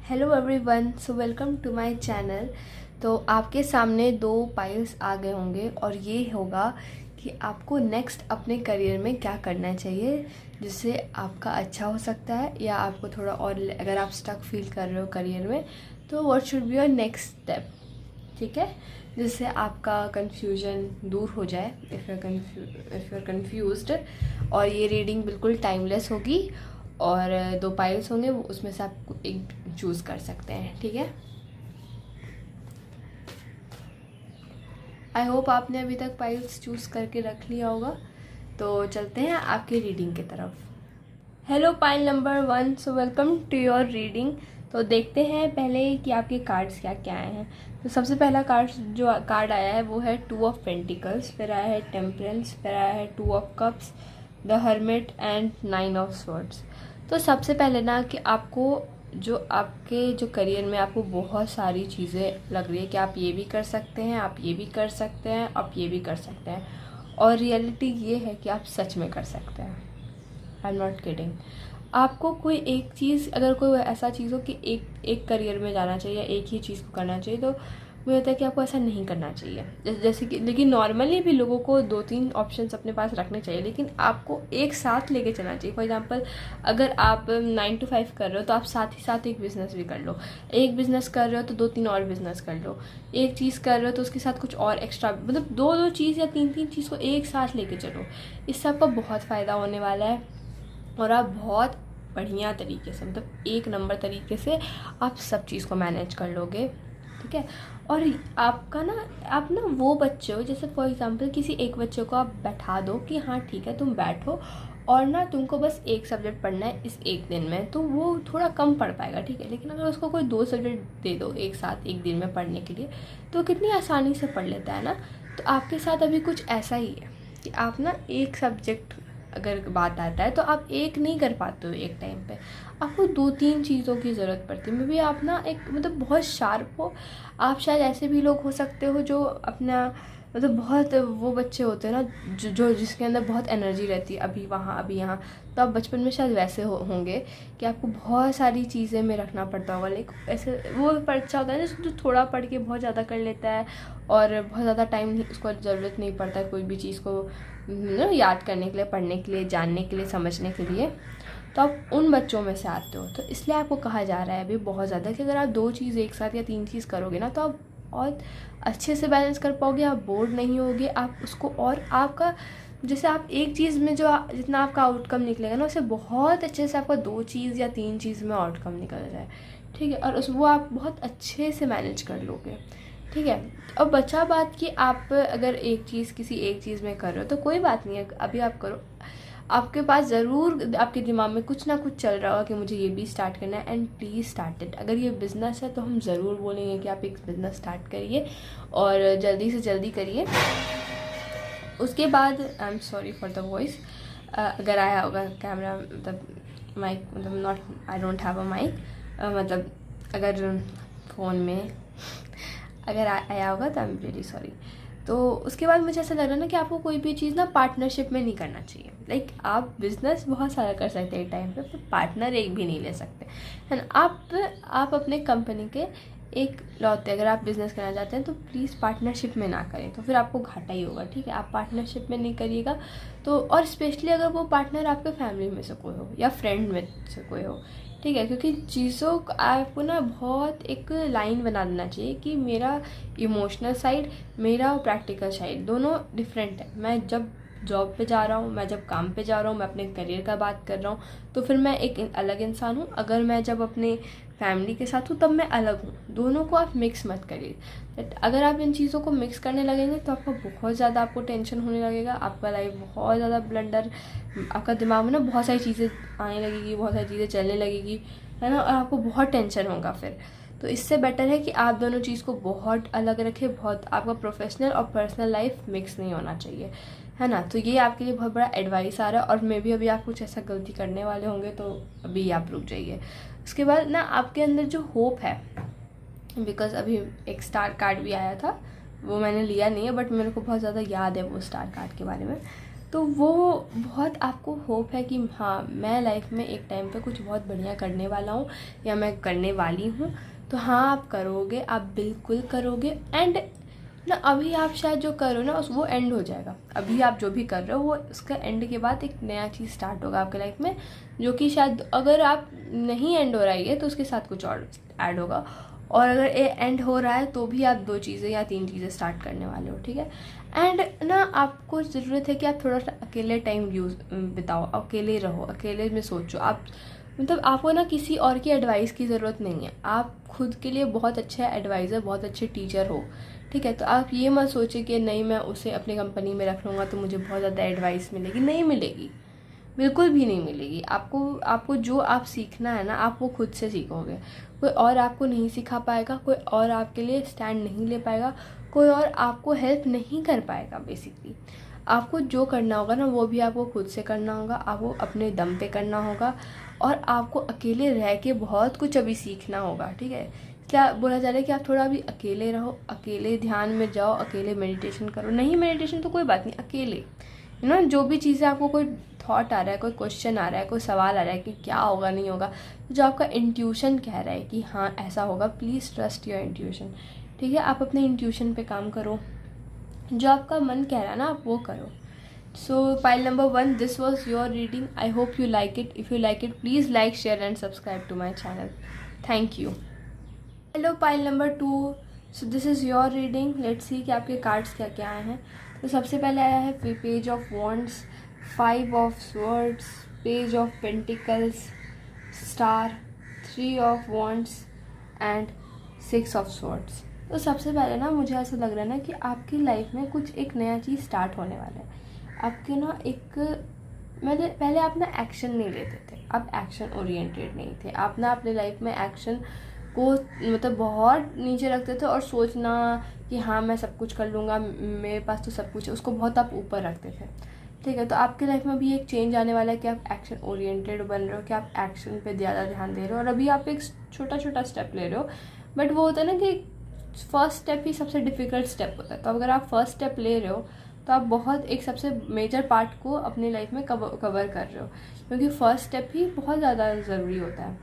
Hello everyone, so welcome to my channel. तो आपके सामने दो पाइल्स आ गए होंगे और ये होगा कि आपको नेक्स्ट अपने करियर में क्या करना चाहिए जिससे आपका अच्छा हो सकता है, या आपको थोड़ा और अगर आप स्टक फील कर रहे हो करियर में तो what should be your next step. ठीक है, जिससे आपका कन्फ्यूजन दूर हो जाए इफ़ यू आर कन्फ्यूज्ड। और ये रीडिंग बिल्कुल टाइमलेस होगी और दो पाइल्स होंगे, उसमें से आप एक चूज़ कर सकते हैं। ठीक है, आई होप आपने अभी तक पाइल्स चूज़ करके रख लिया होगा। तो चलते हैं आपकी रीडिंग की तरफ। Hello pile number 1, so welcome to your reading. तो देखते हैं पहले कि आपके कार्ड्स क्या क्या आए हैं। तो सबसे पहला कार्ड आया है वो है 2 ऑफ पेंटिकल्स, फिर आया है टेम्परेंस, फिर आया है 2 of cups, the hermit and 9 of swords. तो सबसे पहले ना कि आपको आपके जो करियर में आपको बहुत सारी चीज़ें लग रही है कि आप ये भी कर सकते हैं, आप ये भी कर सकते हैं, आप ये भी कर सकते हैं, और रियलिटी ये है कि आप सच में कर सकते हैं। I am not kidding. आपको कोई एक चीज़, अगर कोई ऐसा चीज़ हो कि एक करियर में जाना चाहिए, एक ही चीज़ को करना चाहिए, तो मुझे लगता है कि आपको ऐसा नहीं करना चाहिए। जैसे कि लेकिन नॉर्मली भी लोगों को 2-3 ऑप्शंस अपने पास रखने चाहिए, लेकिन आपको एक साथ लेके चलना चाहिए। फॉर एग्जांपल, अगर आप 9 to 5 कर रहे हो तो आप साथ ही साथ एक बिज़नेस भी कर लो। एक बिज़नेस कर रहे हो तो 2-3 और बिज़नेस कर लो। एक चीज़ कर रहे हो तो उसके साथ कुछ और एक्स्ट्रा, मतलब 2-2 चीज़ या 3-3 चीज़ को एक साथ लेके चलो। इससे आपका बहुत फ़ायदा होने वाला है और आप बहुत बढ़िया तरीके से, मतलब एक नंबर तरीके से आप सब चीज़ को मैनेज कर लोगे। ठीक है, और आपका ना, आप ना वो बच्चे हो, जैसे फॉर एग्जांपल किसी एक बच्चे को आप बैठा दो कि हाँ ठीक है तुम बैठो और ना तुमको बस एक सब्जेक्ट पढ़ना है इस एक दिन में, तो वो थोड़ा कम पढ़ पाएगा। ठीक है, लेकिन अगर उसको कोई 2 सब्जेक्ट दे दो एक साथ एक दिन में पढ़ने के लिए, तो कितनी आसानी से पढ़ लेता है ना। तो आपके साथ अभी कुछ ऐसा ही है कि आप ना एक सब्जेक्ट अगर बात आता है तो आप एक नहीं कर पाते हो एक टाइम पे, आपको 2-3 चीज़ों की ज़रूरत पड़ती है। मे बी आप ना एक मतलब बहुत शार्प हो, आप शायद ऐसे भी लोग हो सकते हो जो अपना मतलब बहुत वो बच्चे होते हैं ना जो जिसके अंदर बहुत एनर्जी रहती है, अभी वहाँ अभी यहाँ। तो आप बचपन में शायद वैसे होंगे कि आपको बहुत सारी चीज़ें में रखना पड़ता होगा। लेकिन ऐसे वो बच्चा होता है जो थोड़ा पढ़ के बहुत ज़्यादा कर लेता है और बहुत ज़्यादा टाइम उसको ज़रूरत नहीं पड़ता कोई भी चीज़ को याद करने के लिए, पढ़ने के लिए, जानने के लिए, समझने के लिए। तो आप उन बच्चों में से आते हो। तो इसलिए आपको कहा जा रहा है अभी बहुत ज़्यादा कि अगर आप 2 चीज़ एक साथ या 3 चीज़ करोगे ना तो आप और अच्छे से बैलेंस कर पाओगे, आप बोर्ड नहीं होगे, आप उसको और आपका जैसे आप एक चीज़ में जो जितना आपका आउटकम निकलेगा ना उससे बहुत अच्छे से आपका 2 चीज़ या 3 चीज़ में आउटकम निकल जाए। ठीक है, और वो आप बहुत अच्छे से मैनेज कर लोगे। ठीक है, अब बचा बात कि आप अगर एक चीज़ किसी एक चीज़ में कर रहे हो तो कोई बात नहीं है, अभी आप करो। आपके पास ज़रूर आपके दिमाग में कुछ ना कुछ चल रहा होगा कि मुझे ये भी स्टार्ट करना है, एंड प्लीज़ स्टार्ट इट। अगर ये बिज़नेस है तो हम ज़रूर बोलेंगे कि आप एक बिज़नेस स्टार्ट करिए और जल्दी से जल्दी करिए। उसके बाद I am sorry for the voice, अगर आया होगा कैमरा मतलब माइक, मतलब not, I don't have a mic, मतलब अगर फ़ोन में अगर आया होगा तो आई एम रियली सॉरी। तो उसके बाद मुझे ऐसा लग रहा है ना कि आपको कोई भी चीज़ ना पार्टनरशिप में नहीं करना चाहिए। लाइक आप बिज़नेस बहुत सारा कर सकते हैं एक टाइम पे, पर पार्टनर एक भी नहीं ले सकते, है ना। आप अपने कंपनी के एक लौते, अगर आप बिज़नेस करना चाहते हैं तो प्लीज़ पार्टनरशिप में ना करें, तो फिर आपको घाटा ही होगा। ठीक है, आप पार्टनरशिप में नहीं करिएगा तो, और स्पेशली अगर वो पार्टनर आपके फैमिली में से कोई हो या फ्रेंड में से कोई हो। ठीक है, क्योंकि चीज़ों को आपको ना बहुत एक लाइन बना देना चाहिए कि मेरा इमोशनल साइड, मेरा प्रैक्टिकल साइड दोनों डिफरेंट है। मैं जब जॉब पे जा रहा हूँ, मैं जब काम पे जा रहा हूँ, मैं अपने करियर का बात कर रहा हूँ तो फिर मैं एक अलग इंसान हूँ। अगर मैं जब अपने फैमिली के साथ हूँ तब मैं अलग हूँ। दोनों को आप मिक्स मत करिए। अगर आप इन चीज़ों को मिक्स करने लगेंगे तो आपको बहुत ज़्यादा आपको टेंशन होने लगेगा, आपका लाइफ बहुत ज़्यादा ब्लंडर, आपका दिमाग में ना बहुत सारी चीज़ें आने लगेगी, बहुत सारी चीज़ें चलने लगेगी, है ना, और आपको बहुत टेंशन होगा फिर। तो इससे बेटर है कि आप दोनों चीज़ को बहुत अलग रखें। बहुत आपका प्रोफेशनल और पर्सनल लाइफ मिक्स नहीं होना चाहिए, है ना। तो ये आपके लिए बहुत बड़ा एडवाइस आ रहा है, और मे भी अभी आप कुछ ऐसा गलती करने वाले होंगे तो अभी आप रुक जाइए। उसके बाद ना आपके अंदर जो होप है, बिकॉज अभी एक स्टार कार्ड भी आया था, वो मैंने लिया नहीं है बट मेरे को बहुत ज़्यादा याद है वो स्टार कार्ड के बारे में। तो वो बहुत आपको होप है कि हाँ मैं लाइफ में एक टाइम पे कुछ बहुत बढ़िया करने वाला हूँ या मैं करने वाली हूँ। तो हाँ आप करोगे, आप बिल्कुल करोगे। एंड ना अभी आप शायद जो करो ना वो एंड हो जाएगा। अभी आप जो भी कर रहे हो वो उसका एंड के बाद एक नया चीज़ स्टार्ट होगा आपके लाइफ में, जो कि शायद अगर आप नहीं एंड हो रहा है तो उसके साथ कुछ और ऐड होगा। और अगर ये एंड हो रहा है तो भी आप 2 चीज़ें या 3 चीज़ें स्टार्ट करने वाले हो, ठीक है। एंड ना आपको ज़रूरत है कि आप थोड़ा सा अकेले टाइम बिताओ, अकेले रहो, अकेले में सोचो। आप मतलब आपको ना किसी और की एडवाइस की ज़रूरत नहीं है। आप खुद के लिए बहुत अच्छे एडवाइज़र, बहुत अच्छे टीचर हो, ठीक है। तो आप ये मत सोचिए कि नहीं मैं उसे अपनी कंपनी में रख लूँगा तो मुझे बहुत ज़्यादा एडवाइस मिलेगी। नहीं मिलेगी, बिल्कुल भी नहीं मिलेगी। आपको जो आप सीखना है ना आप वो खुद से सीखोगे। कोई और आपको नहीं सिखा पाएगा, कोई और आपके लिए स्टैंड नहीं ले पाएगा, कोई और आपको हेल्प नहीं कर पाएगा। बेसिकली आपको जो करना होगा ना वो भी आपको खुद से करना होगा, आपको अपने दम पे करना होगा। और आपको अकेले रह के बहुत कुछ अभी सीखना होगा, ठीक है। क्या बोला जा रहा है कि आप थोड़ा अभी अकेले रहो, अकेले ध्यान में जाओ, अकेले मेडिटेशन करो। नहीं मेडिटेशन तो कोई बात नहीं, अकेले जो भी चीज़ें आपको कोई थॉट आ रहा है, कोई क्वेश्चन आ रहा है, कोई सवाल आ रहा है कि क्या होगा नहीं होगा, तो जो आपका इंट्यूशन कह रहा है कि हाँ ऐसा होगा, प्लीज़ ट्रस्ट योर इंट्यूशन, ठीक है। आप अपने इंट्यूशन पे काम करो, जो आपका मन कह रहा है ना आप वो करो। So file number 1, this was your reading. I hope you like it. If you like it please like, share and subscribe to my channel. Thank you. Hello pile number 2, so this is your reading. Let's see कि आपके cards क्या क्या आए हैं। तो सबसे पहले आया है page of wands, 5 of swords, page of pentacles, star, 3 of wands and 6 of swords. तो सबसे पहले ना मुझे ऐसा लग रहा है ना कि आपकी लाइफ में कुछ एक नया चीज़ स्टार्ट होने वाला है। आपके ना एक पहले आप ना एक्शन नहीं लेते थे, आप एक्शन ओरिएंटेड नहीं थे। आप ना अपने लाइफ में एक्शन को मतलब बहुत नीचे रखते थे और सोचना कि हाँ मैं सब कुछ कर लूँगा, मेरे पास तो सब कुछ है, उसको बहुत आप ऊपर रखते थे, ठीक है। तो आपके लाइफ में भी एक चेंज आने वाला है कि आप एक्शन ओरिएंटेड बन रहे हो, कि आप एक्शन पे ज़्यादा ध्यान दे रहे हो। और अभी आप एक छोटा छोटा स्टेप ले रहे हो, बट वो होता है ना कि फर्स्ट स्टेप ही सबसे डिफ़िकल्ट स्टेप होता है। तो अगर आप फर्स्ट स्टेप ले रहे हो तो आप बहुत एक सबसे मेजर पार्ट को अपनी लाइफ में कवर कर रहे हो, क्योंकि फर्स्ट स्टेप ही बहुत ज़्यादा ज़रूरी होता है,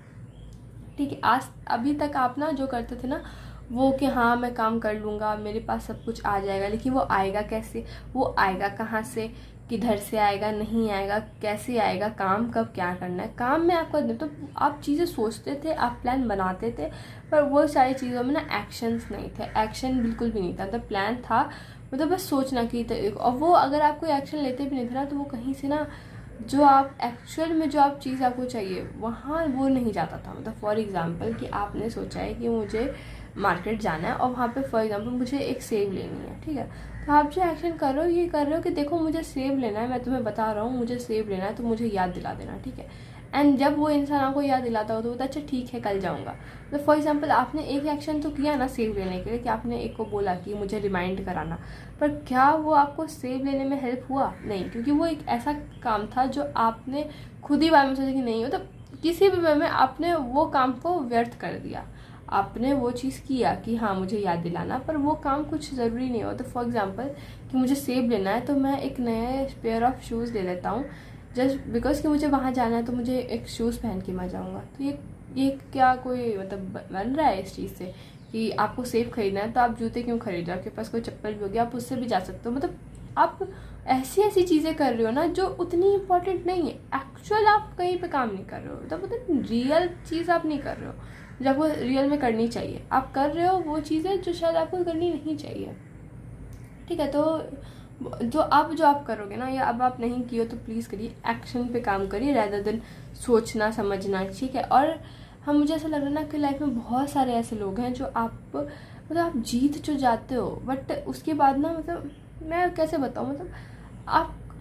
ठीक है। आज अभी तक आप ना जो करते थे ना वो कि हाँ मैं काम कर लूँगा, मेरे पास सब कुछ आ जाएगा, लेकिन वो आएगा कैसे, वो आएगा कहाँ से, किधर से आएगा, नहीं आएगा, कैसे आएगा, काम कब क्या करना है, काम में आपका तो आप चीज़ें सोचते थे, आप प्लान बनाते थे, पर वो सारी चीज़ों में ना एक्शंस नहीं थे, एक्शन बिल्कुल भी नहीं था। मतलब प्लान था, मतलब बस सोचना कि और वो अगर आप कोई एक्शन लेते भी नहीं थे ना तो वो कहीं से ना जो आप एक्चुअल में जो आप चीज़ आपको चाहिए वहाँ वो नहीं जाता था। मतलब फॉर एग्ज़ाम्पल कि आपने सोचा है कि मुझे मार्केट जाना है और वहाँ पे फॉर एग्ज़ाम्पल मुझे एक सेब लेनी है, ठीक है। तो आप जो एक्शन कर रहे हो ये कर रहे हो कि देखो मुझे सेब लेना है, मैं तुम्हें बता रहा हूँ मुझे सेब लेना है तो मुझे याद दिला देना, ठीक है। एंड जब वो इंसान आपको याद दिलाता हो तो बोलता अच्छा ठीक है कल जाऊँगा। तो फॉर एग्ज़ाम्पल आपने एक एक्शन तो किया ना सेब लेने के लिए, कि आपने एक को बोला कि मुझे रिमाइंड कराना, पर क्या वो आपको सेब लेने में हेल्प हुआ? नहीं, क्योंकि वो एक ऐसा काम था जो आपने खुद ही बाद में सोचा कि नहीं, मतलब किसी भी वे में आपने वो काम को व्यर्थ कर दिया। आपने वो चीज़ किया कि हाँ मुझे याद दिलाना, पर वो काम कुछ ज़रूरी नहीं होता। फॉर एग्ज़ाम्पल कि मुझे सेब लेना है तो मैं एक नए पेयर ऑफ शूज़ ले लेता हूँ जस्ट बिकॉज कि मुझे वहाँ जाना है, तो मुझे एक शूज़ पहन के मैं जाऊँगा। तो ये क्या कोई मतलब बन रहा है इस चीज़ से कि आपको सेब खरीदना है तो आप जूते क्यों खरीद रहे हो, आपके पास कोई चप्पल भी होगी आप उससे भी जा सकते हो। मतलब आप ऐसी ऐसी चीज़ें कर रहे हो ना जो उतनी इंपॉर्टेंट नहीं है, एक्चुअल आप कहीं पे काम नहीं कर रहे हो, मतलब रियल चीज़ आप नहीं कर रहे हो जो आपको रियल में करनी चाहिए, आप कर रहे हो वो चीज़ें जो शायद आपको करनी नहीं चाहिए, ठीक है। तो जो आप करोगे ना या अब आप नहीं किए तो प्लीज़ करिए, एक्शन पे काम करिए रैदर देन सोचना समझना, ठीक है। और हम मुझे ऐसा लग रहा है ना कि लाइफ में बहुत सारे ऐसे लोग हैं जो आप जीत जो जाते हो बट उसके बाद ना मतलब मैं कैसे बताऊँ, मतलब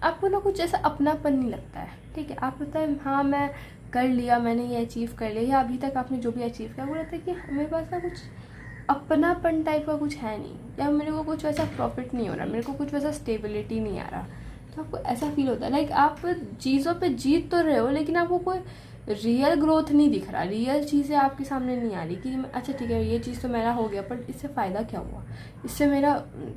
आपको ना कुछ ऐसा अपनापन नहीं लगता है, ठीक है। आप पता है हाँ मैं कर लिया, मैंने ये अचीव कर लिया, या अभी तक आपने जो भी अचीव किया वो लगता है कि मेरे पास ना कुछ अपनापन टाइप का कुछ है नहीं, या मेरे को कुछ वैसा प्रॉफिट नहीं हो रहा, मेरे को कुछ वैसा स्टेबिलिटी नहीं आ रहा। तो आपको ऐसा फील होता है लाइक आप चीज़ों पे जीत तो रहे हो लेकिन आपको कोई रियल ग्रोथ नहीं दिख रहा, रियल चीज़ें आपके सामने नहीं आ रही कि अच्छा ठीक है ये चीज़ तो मेरा हो गया बट इससे फ़ायदा क्या हुआ, इससे मेरा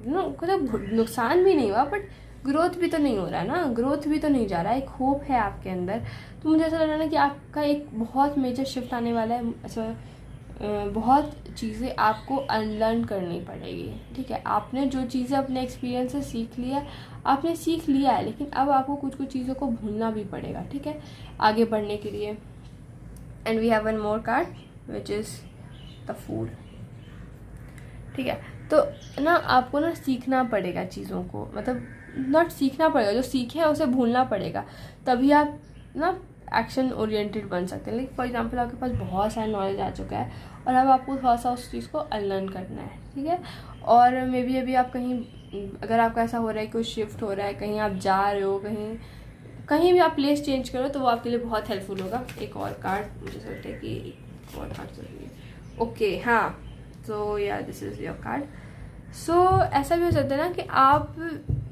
मतलब नुकसान भी नहीं हुआ बट ग्रोथ भी तो नहीं हो रहा है ना, ग्रोथ भी तो नहीं जा रहा है, एक होप है आपके अंदर। तो मुझे ऐसा लग रहा है ना कि आपका एक बहुत मेजर शिफ्ट आने वाला है। ऐसा बहुत चीज़ें आपको अनलर्न करनी पड़ेगी, ठीक है। आपने जो चीज़ें अपने एक्सपीरियंस से सीख लिया, आपने सीख लिया है, लेकिन अब आपको कुछ कुछ चीज़ों को भूलना भी पड़ेगा, ठीक है, आगे बढ़ने के लिए। And we have one more card which is the fool, ठीक है। तो ना आपको ना सीखना पड़ेगा चीज़ों को, मतलब नॉट सीखना पड़ेगा, जो सीखे है उसे भूलना पड़ेगा, तभी आप ना एक्शन ओरिएंटेड बन सकते हैं। लाइक फॉर एग्जांपल आपके पास बहुत सारा नॉलेज आ चुका है और अब आपको थोड़ा सा उस चीज़ को अनलर्न करना है, ठीक है। और मे बी अभी आप कहीं, अगर आपका ऐसा हो रहा है, कोई शिफ्ट हो रहा है, कहीं आप जा रहे हो, कहीं भी आप प्लेस चेंज करो, तो वो आपके लिए बहुत हेल्पफुल होगा। एक और कार्ड मुझे लगता है कि एक और कार्ड जरूरी है। ओके, हाँ, तो या दिस इज़ योर कार्ड। सो ऐसा भी हो सकता है ना कि आप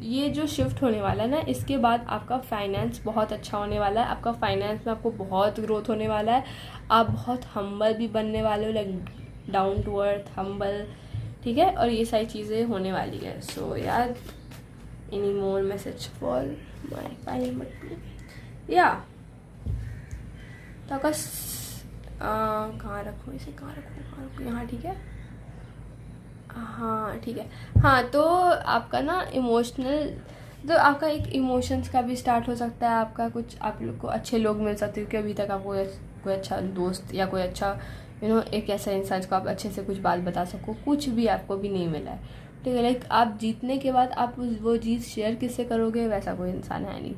ये जो शिफ्ट होने वाला है ना, इसके बाद आपका फाइनेंस बहुत अच्छा होने वाला है, आपका फाइनेंस में आपको बहुत ग्रोथ होने वाला है, आप बहुत हम्बल भी बनने वाले हो, like down to earth, humble, ठीक है। और ये सारी चीज़ें होने वाली है। सो यार, any more message for my final number 2? या तो कहाँ रखूँ इसे, कहाँ रखूँ, यहाँ, ठीक है, हाँ ठीक है। हाँ, तो आपका ना इमोशनल, तो आपका एक इमोशंस का भी स्टार्ट हो सकता है, आपका कुछ, आप लोग को अच्छे लोग मिल सकते हैं, क्योंकि अभी तक आपको कोई अच्छा दोस्त या कोई अच्छा एक ऐसा इंसान को आप अच्छे से कुछ बात बता सको, कुछ भी आपको भी नहीं मिला है, ठीक है। लाइक आप जीतने के बाद आप वो जीत शेयर किससे करोगे, वैसा कोई इंसान है नहीं,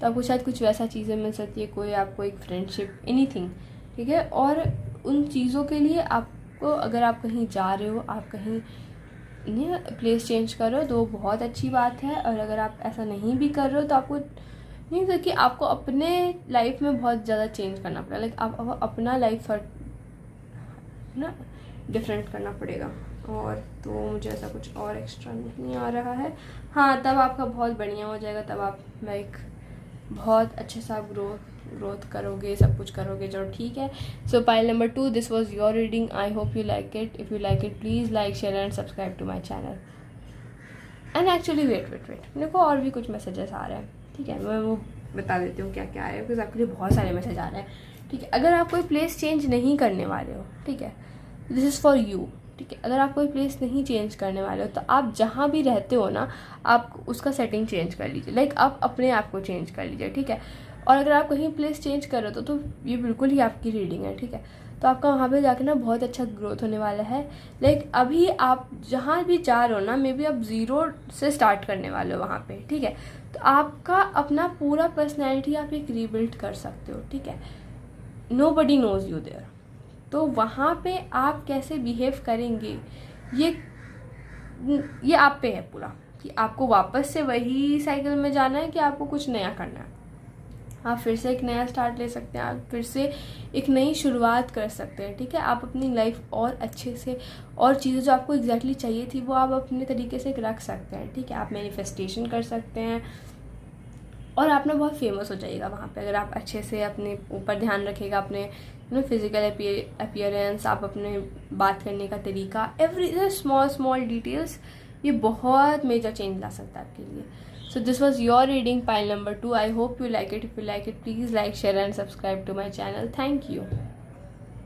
तो आपको शायद कुछ वैसा चीज़ें मिल सकती है, कोई आपको एक फ्रेंडशिप, एनीथिंग, ठीक है। और उन चीज़ों के लिए आपको, अगर आप कहीं जा रहे हो, आप कहीं नहीं प्लेस चेंज कर रहे हो, तो बहुत अच्छी बात है। और अगर आप ऐसा नहीं भी कर रहे हो, तो आपको नहीं तो कि आपको अपने लाइफ में बहुत ज़्यादा चेंज करना पड़ेगा, लाइक आप अपना लाइफ ना डिफरेंट करना पड़ेगा। और तो मुझे ऐसा कुछ और एक्स्ट्रा नहीं आ रहा है। हाँ, तब आपका बहुत बढ़िया हो जाएगा, तब आप लाइक बहुत अच्छे से आप ग्रोथ करोगे, सब कुछ करोगे, चलो ठीक है। So pile number 2, this was your reading. I hope you like it. If you like it, please like, share and subscribe to my channel. And actually wait मेरे को और भी कुछ मैसेजेस आ रहे हैं, ठीक है, मैं वो बता देती हूँ क्या क्या है, बिकॉज आपके लिए बहुत सारे मैसेज आ रहे हैं, ठीक है। अगर आप कोई प्लेस चेंज नहीं करने वाले हो, ठीक है, दिस इज़ फॉर यू, ठीक है। अगर आप कोई प्लेस नहीं चेंज करने वाले हो, तो आप जहाँ भी रहते हो ना, आप उसका सेटिंग चेंज कर लीजिए, लाइक आप अपने आप को चेंज कर लीजिए, ठीक है। और अगर आप कहीं प्लेस चेंज कर रहे हो, तो ये बिल्कुल ही आपकी रीडिंग है, ठीक है। तो आपका वहाँ पे जाके ना बहुत अच्छा ग्रोथ होने वाला है। लाइक अभी आप जहाँ भी जा रहे हो ना, मे बी आप 0 से स्टार्ट करने वाले हो वहाँ पे, ठीक है। तो आपका अपना पूरा पर्सनैलिटी आप एक रीबिल्ड कर सकते हो, ठीक है। Nobody knows you there. तो वहाँ पे आप कैसे बिहेव करेंगे, ये आप पे है पूरा, कि आपको वापस से वही साइकिल में जाना है कि आपको कुछ नया करना है। आप फिर से एक नया स्टार्ट ले सकते हैं, आप फिर से एक नई शुरुआत कर सकते हैं, ठीक है। आप अपनी लाइफ और अच्छे से, और चीज़ें जो आपको एग्जैक्टली चाहिए थी, वो आप अपने तरीके से रख सकते हैं, ठीक है। आप मैनिफेस्टेशन कर सकते हैं, और आप ना बहुत फेमस हो जाइएगा वहाँ पे, अगर आप अच्छे से अपने ऊपर ध्यान रखिएगा, अपने फिजिकल अपीयरेंस, आप अपने बात करने का तरीका, एवरी स्मॉल डिटेल्स, ये बहुत मेजर चेंज ला सकता है आपके लिए। So this was your reading, pile number 2. I hope you like it. If you like it, please like, share and subscribe to my channel. Thank you.